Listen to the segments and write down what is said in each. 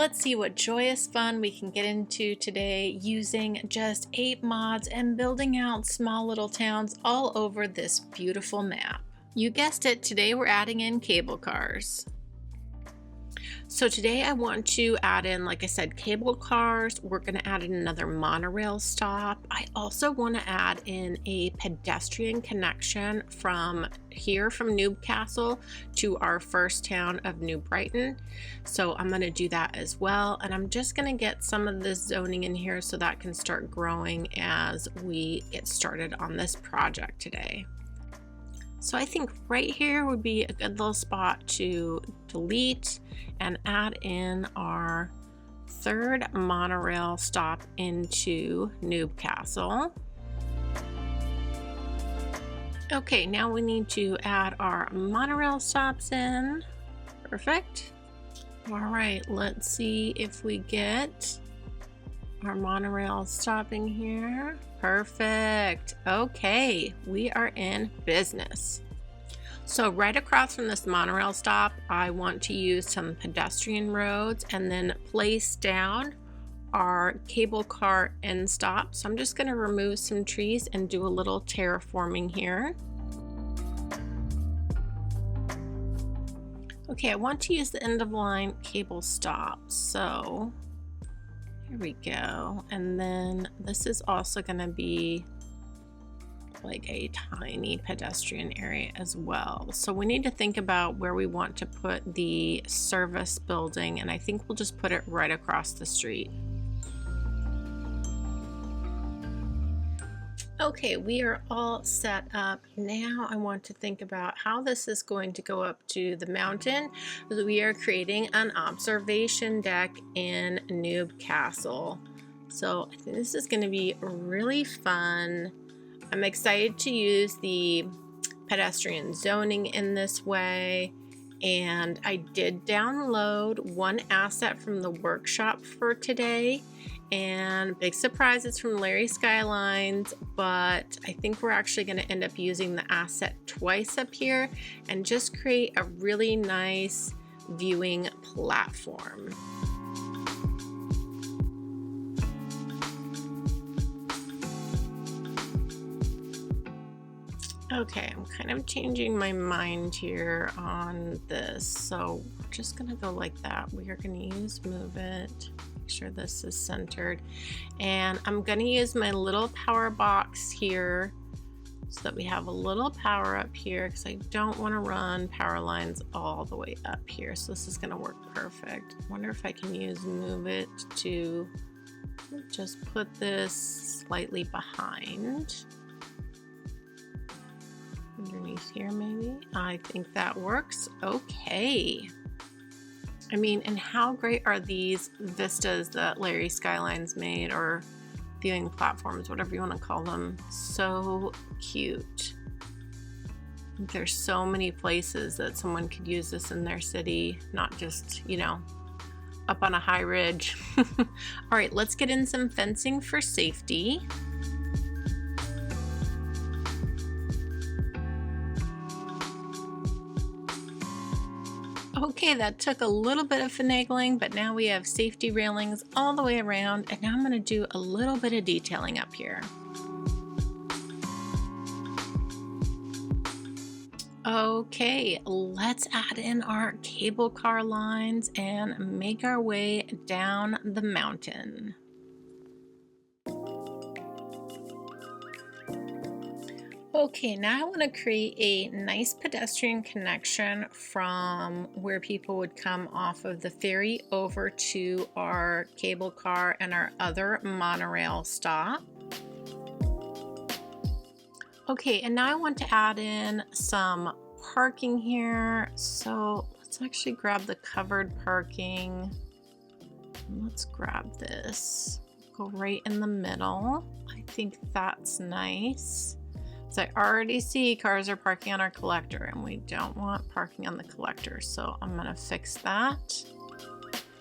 Let's see what joyous fun we can get into today using just 8 mods and building out small little towns all over this beautiful map. You guessed it, today we're adding in cable cars. So today I want to add in, like I said, cable cars. We're going to add in another monorail stop. I also want to add in a pedestrian connection from here from Noobcastle to our first town of New Brighton. So I'm going to do that as well. And I'm just going to get some of this zoning in here so that can start growing as we get started on this project today. So I think right here would be a good little spot to delete and add in our third monorail stop into Noobcastle. Okay, now we need to add our monorail stops in. Perfect. All right, let's see if we get our monorail stopping here. Perfect. Okay, we are in business. So right across from this monorail stop, I want to use some pedestrian roads and then place down our cable car end stop. So I'm just going to remove some trees and do a little terraforming here. Okay, I want to use the end of line cable stop. So here we go. And then this is also going to be like a tiny pedestrian area as well. So we need to think about where we want to put the service building, and I think we'll just put it right across the street. Okay, we are all set up. Now I want to think about how this is going to go up to the mountain. We are creating an observation deck in Noobcastle. So I think this is going to be really fun. I'm excited to use the pedestrian zoning in this way. And I did download one asset from the workshop for today. And big surprise, it's from Cities Skylines, but I think we're actually going to end up using the asset twice up here and just create a really nice viewing platform. Okay, I'm kind of changing my mind here on this, so we're just going to go like that. We are going to use move it. Sure this is centered, and I'm going to use my little power box here so that we have a little power up here, because I don't want to run power lines all the way up here. So this is going to work perfect. I wonder if I can use move it to just put this slightly behind underneath here. Maybe I think that works. Okay, I mean, and how great are these vistas that Cities Skylines made, or viewing platforms, whatever you want to call them. So cute. There's so many places that someone could use this in their city, not just, you know, up on a high ridge. All right, let's get in some fencing for safety. Okay, that took a little bit of finagling, but now we have safety railings all the way around, and now I'm going to do a little bit of detailing up here. Okay, let's add in our cable car lines and make our way down the mountain. Okay, now I want to create a nice pedestrian connection from where people would come off of the ferry over to our cable car and our other monorail stop. Okay, and now I want to add in some parking here. So let's actually grab the covered parking. Let's grab this. Go right in the middle. I think that's nice. So I already see cars are parking on our collector, and we don't want parking on the collector, so I'm going to fix that.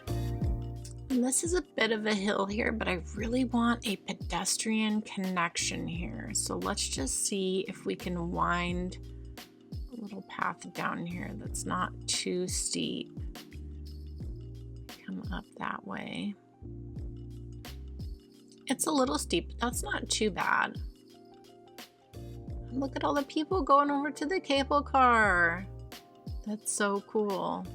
And this is a bit of a hill here, but I really want a pedestrian connection here. So let's just see if we can wind a little path down here that's not too steep. come up that way. It's a little steep, but that's not too bad. Look at all the people going over to the cable car. That's so cool.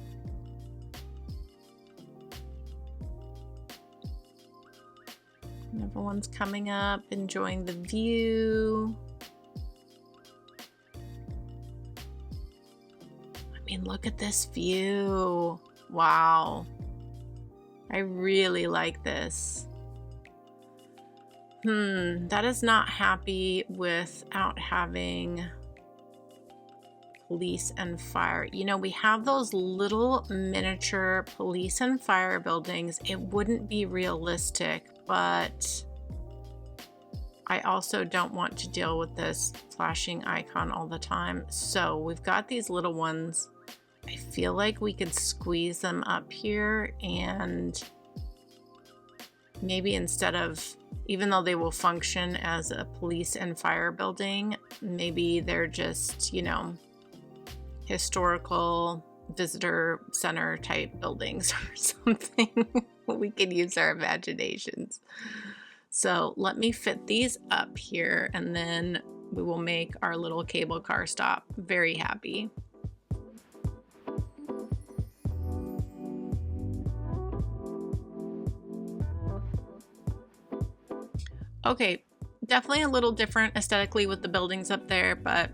And everyone's coming up, enjoying the view. I mean, look at this view. Wow. I really like this. That is not happy without having police and fire. You know, we have those little miniature police and fire buildings. It wouldn't be realistic, but I also don't want to deal with this flashing icon all the time. So we've got these little ones. I feel like we could squeeze them up here, and maybe instead of, even though they will function as a police and fire building, maybe they're just, you know, historical visitor center type buildings or something. We could use our imaginations. So let me fit these up here, and then we will make our little cable car stop. Very happy. Okay, definitely a little different aesthetically with the buildings up there, but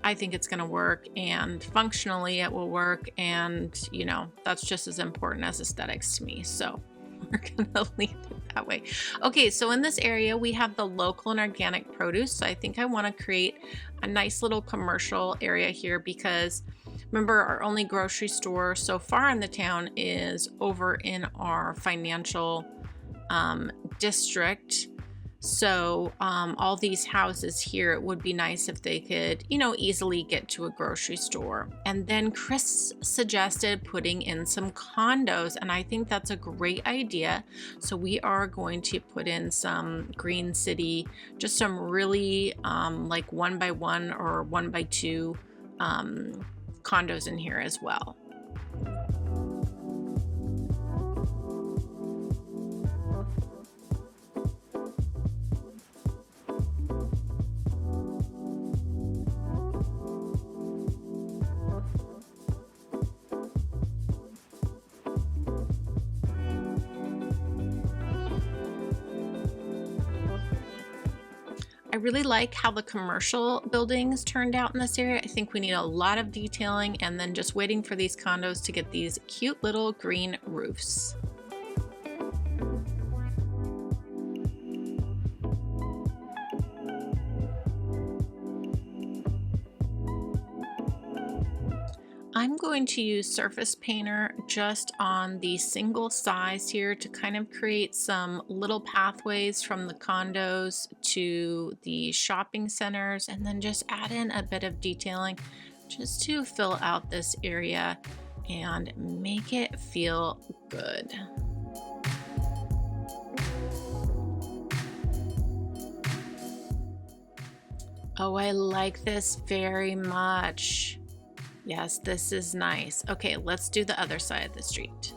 I think it's going to work, and functionally it will work, and you know, that's just as important as aesthetics to me. So we're going to leave it that way. Okay, so in this area we have the local and organic produce. So I think I want to create a nice little commercial area here, because remember, our only grocery store so far in the town is over in our financial district. So all these houses here, it would be nice if they could, you know, easily get to a grocery store. And then Chris suggested putting in some condos, and I think that's a great idea. So we are going to put in some Green City, just some really like 1x1 or 1x2 condos in here as well. I really like how the commercial buildings turned out in this area. I think we need a lot of detailing, and then just waiting for these condos to get these cute little green roofs. I'm going to use Surface Painter just on the single size here to kind of create some little pathways from the condos to the shopping centers, and then just add in a bit of detailing just to fill out this area and make it feel good. Oh, I like this very much. Yes, this is nice. Okay, let's do the other side of the street.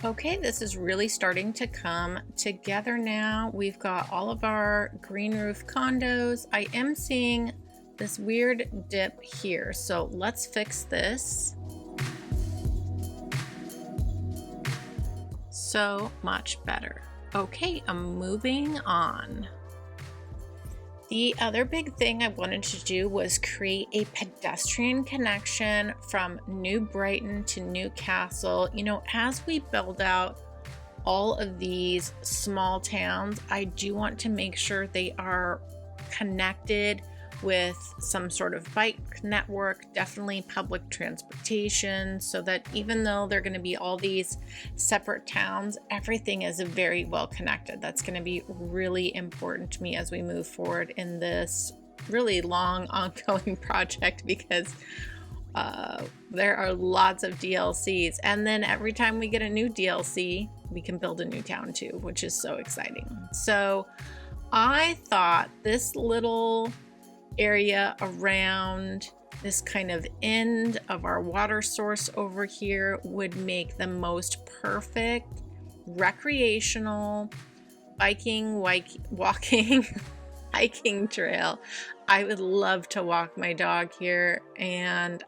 Okay, this is really starting to come together now. We've got all of our green roof condos. I am seeing this weird dip here, so let's fix this. So much better. Okay, I'm moving on. The other big thing I wanted to do was create a pedestrian connection from New Brighton to Noobcastle. You know, as we build out all of these small towns, I do want to make sure they are connected with some sort of bike network, definitely public transportation, so that even though they're going to be all these separate towns, everything is very well connected. That's going to be really important to me as we move forward in this really long ongoing project, because there are lots of DLCs, and then every time we get a new DLC we can build a new town too, which is so exciting. So I thought this little area around This kind of end of our water source over here would make the most perfect recreational biking, walking, hiking trail. I would love to walk my dog here, and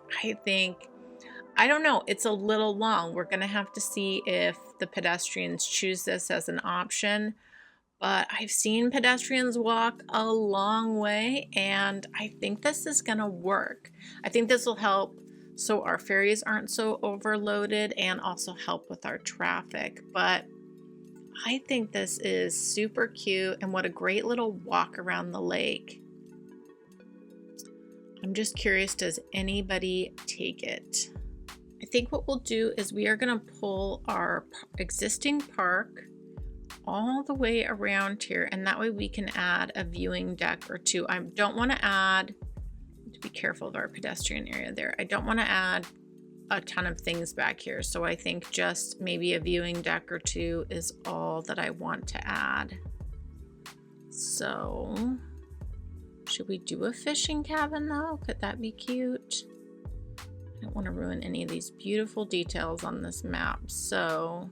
I don't know, it's a little long. We're gonna have to see if the pedestrians choose this as an option, but I've seen pedestrians walk a long way, and I think this is gonna work. I think this will help so our ferries aren't so overloaded and also help with our traffic. But I think this is super cute, and what a great little walk around the lake. I'm just curious, does anybody take it? I think what we'll do is we are going to pull our existing park all the way around here, and that way we can add a viewing deck or two. I don't want to add, to be careful of our pedestrian area there, I don't want to add a ton of things back here, so I think just maybe a viewing deck or two is all that I want to add. So should we do a fishing cabin though? Could that be cute? I don't want to ruin any of these beautiful details on this map, so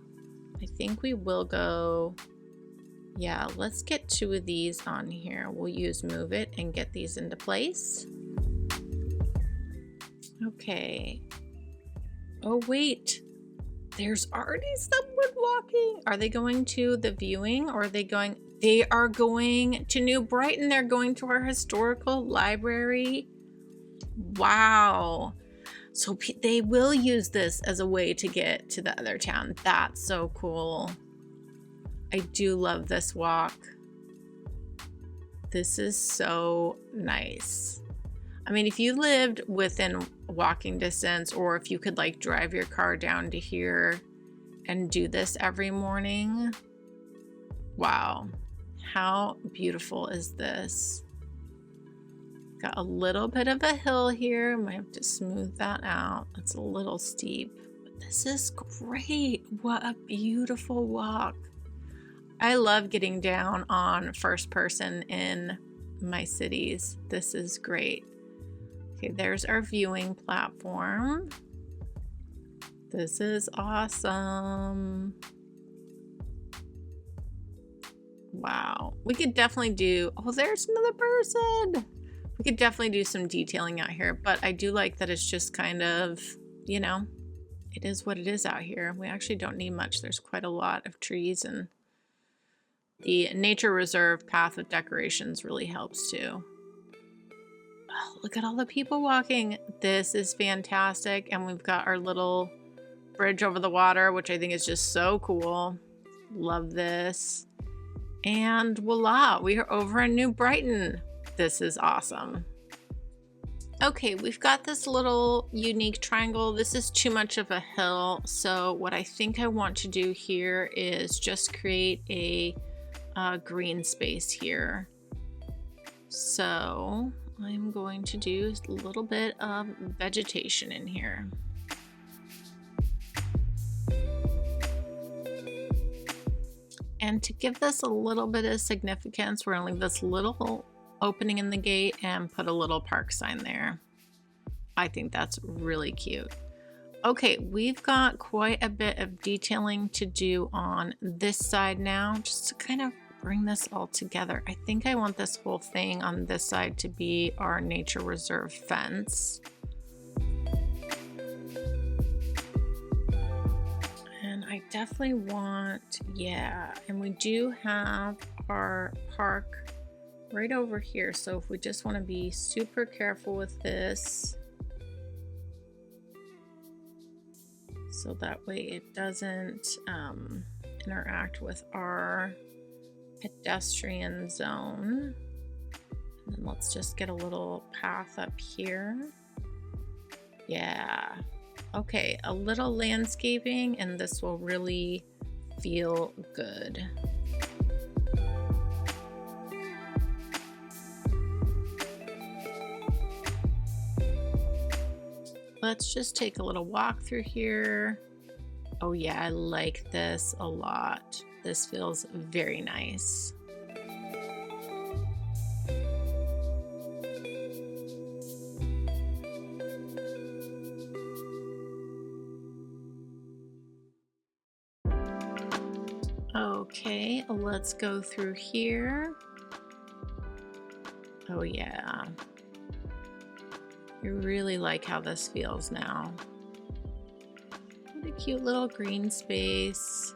I think we will go, yeah, let's get 2 of these on here. We'll use move it and get these into place. Okay. Oh wait, there's already someone walking. Are they going to the viewing, or are they going? They are going to New Brighton. They're going to our historical library. Wow. So they will use this as a way to get to the other town. That's so cool. I do love this walk. This is so nice. I mean, if you lived within walking distance, or if you could like drive your car down to here and do this every morning, wow, how beautiful is this? Got a little bit of a hill here. Might have to smooth that out. It's a little steep, but this is great. What a beautiful walk. I love getting down on first person in my cities. This is great. Okay, there's our viewing platform. This is awesome. Wow. We could definitely do, oh, there's another person. We could definitely do some detailing out here, but I do like that it's just kind of, you know, it is what it is out here. We actually don't need much. There's quite a lot of trees, and the nature reserve path with decorations really helps too. Oh, look at all the people walking. This is fantastic. And we've got our little bridge over the water, which I think is just so cool. Love this. And voila, we are over in New Brighton. This is awesome. Okay, we've got this little unique triangle. This is too much of a hill. So what I think I want to do here is just create a green space here. So I'm going to do a little bit of vegetation in here. And to give this a little bit of significance, we're going to leave this little opening in the gate and put a little park sign there. I think that's really cute. Okay, we've got quite a bit of detailing to do on this side now, just to kind of bring this all together. I think I want this whole thing on this side to be our nature reserve fence. And I definitely want, yeah, and we do have our park right over here. So if we just want to be super careful with this, so that way it doesn't interact with our pedestrian zone. And then let's just get a little path up here. Yeah. Okay, a little landscaping, and this will really feel good. Let's just take a little walk through here. Oh yeah, I like this a lot. This feels very nice. Okay, let's go through here. Oh yeah. I really like how this feels now. What a cute little green space.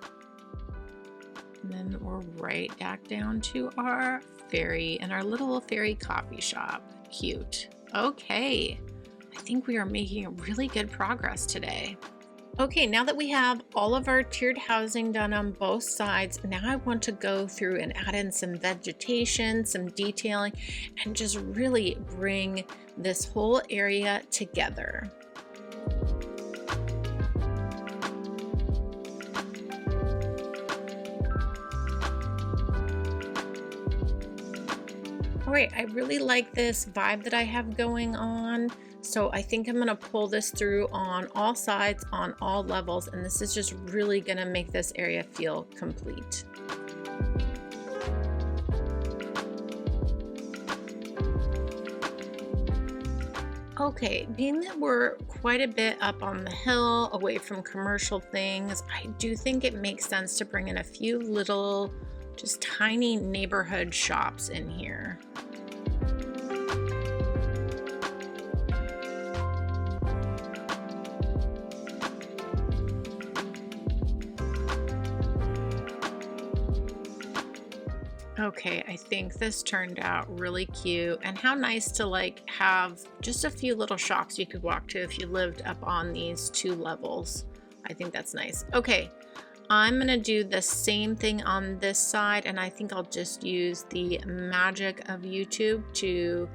And then we're right back down to our ferry and our little ferry coffee shop. Cute. Okay, I think we are making really good progress today. Okay, now that we have all of our tiered housing done on both sides, now I want to go through and add in some vegetation, some detailing, and just really bring this whole area together. All right, I really like this vibe that I have going on. So I think I'm gonna pull this through on all sides, on all levels, and this is just really gonna make this area feel complete. Okay, being that we're quite a bit up on the hill, away from commercial things, I do think it makes sense to bring in a few little, just tiny neighborhood shops in here. Okay, I think this turned out really cute, and how nice to like have just a few little shops you could walk to if you lived up on these two levels. I think that's nice. Okay, I'm gonna do the same thing on this side, and I think I'll just use the magic of YouTube to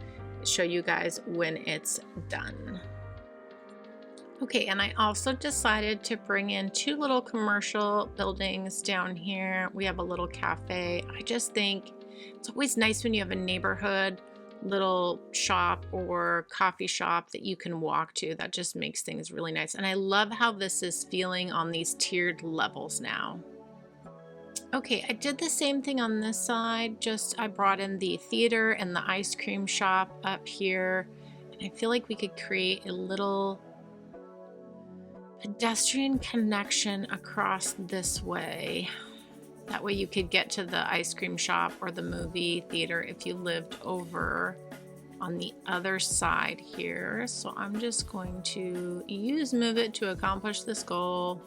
show you guys when it's done. Okay, and I also decided to bring in two little commercial buildings down here. We have a little cafe. I just think it's always nice when you have a neighborhood little shop or coffee shop that you can walk to. That just makes things really nice. And I love how this is feeling on these tiered levels now. Okay, I did the same thing on this side, just I brought in the theater and the ice cream shop up here. And I feel like we could create a little pedestrian connection across this way. That way you could get to the ice cream shop or the movie theater if you lived over on the other side here. So I'm just going to use Move It to accomplish this goal.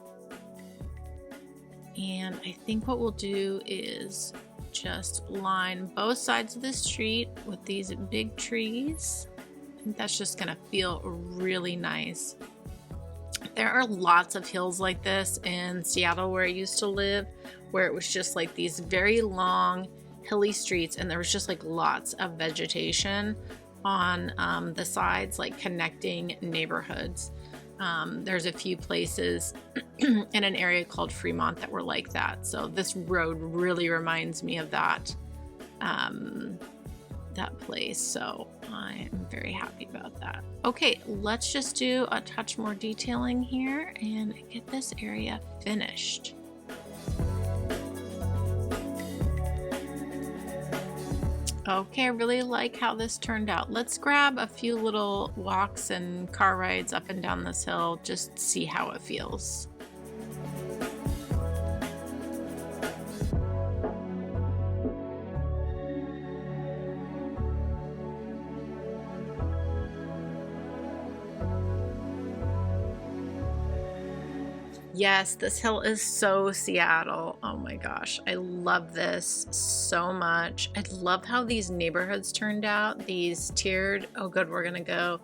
And I think what we'll do is just line both sides of the street with these big trees. I think that's just gonna feel really nice. There are lots of hills like this in Seattle where I used to live, where it was just like these very long hilly streets, and there was just like lots of vegetation on the sides, like connecting neighborhoods. There's a few places in an area called Fremont that were like that. So this road really reminds me of that place. So I am very happy about that. Okay, let's just do a touch more detailing here and get this area finished. Okay, I really like how this turned out. Let's grab a few little walks and car rides up and down this hill, just see how it feels. Yes, this hill is so Seattle. Oh my gosh, I love this so much. I love how these neighborhoods turned out, these tiered. Oh good, we're gonna go.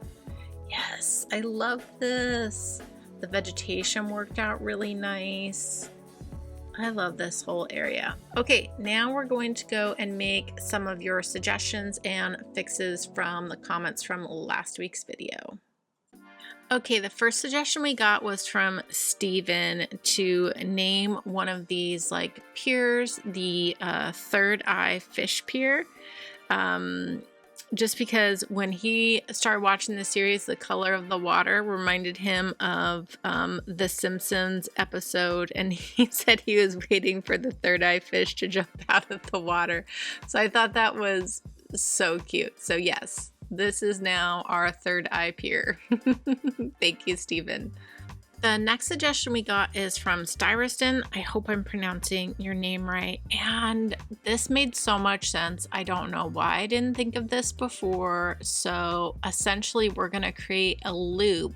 Yes, I love this. The vegetation worked out really nice. I love this whole area. Okay, now we're going to go and make some of your suggestions and fixes from the comments from last week's video. Okay, the first suggestion we got was from Steven to name one of these like piers the Third Eye Fish Pier. Just because when he started watching the series, the color of the water reminded him of the Simpsons episode, and he said he was waiting for the third eye fish to jump out of the water. So I thought that was so cute. So yes. This is now our Third Eye Pier. Thank you, Stephen. The next suggestion we got is from Styriston. I hope I'm pronouncing your name right. And this made so much sense. I don't know why I didn't think of this before. So essentially we're gonna create a loop.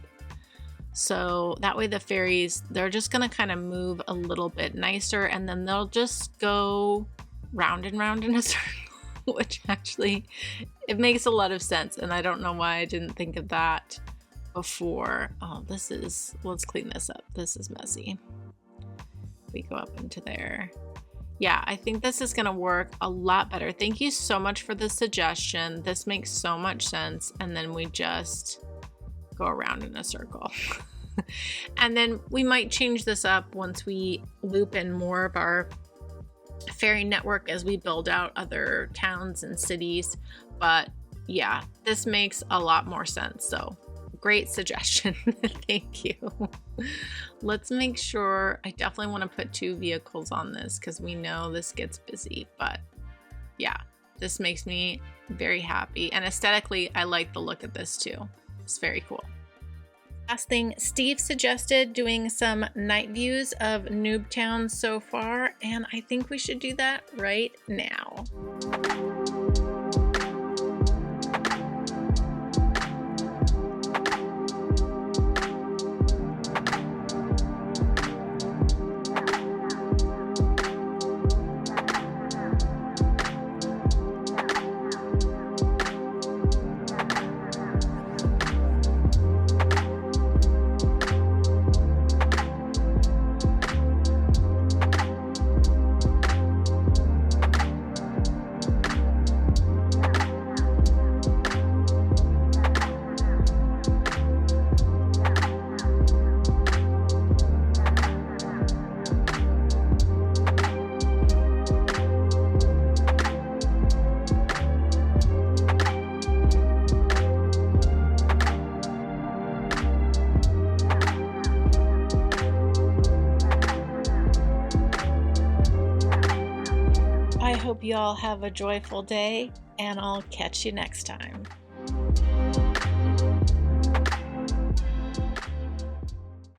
So that way the ferries, they're just gonna kind of move a little bit nicer and then they'll just go round and round in a circle, which actually, it makes a lot of sense. And I don't know why I didn't think of that before. Oh, let's clean this up. This is messy. We go up into there. Yeah, I think this is gonna work a lot better. Thank you so much for the suggestion. This makes so much sense. And then we just go around in a circle. And then we might change this up once we loop in more of our ferry network as we build out other towns and cities. But yeah, this makes a lot more sense. So great suggestion. Thank you. Let's make sure, I definitely want to put 2 vehicles on this because we know this gets busy, but yeah, this makes me very happy. And aesthetically, I like the look of this too. It's very cool. Last thing, Steve suggested doing some night views of Noob Towns so far, and I think we should do that right now. I hope you all have a joyful day, and I'll catch you next time.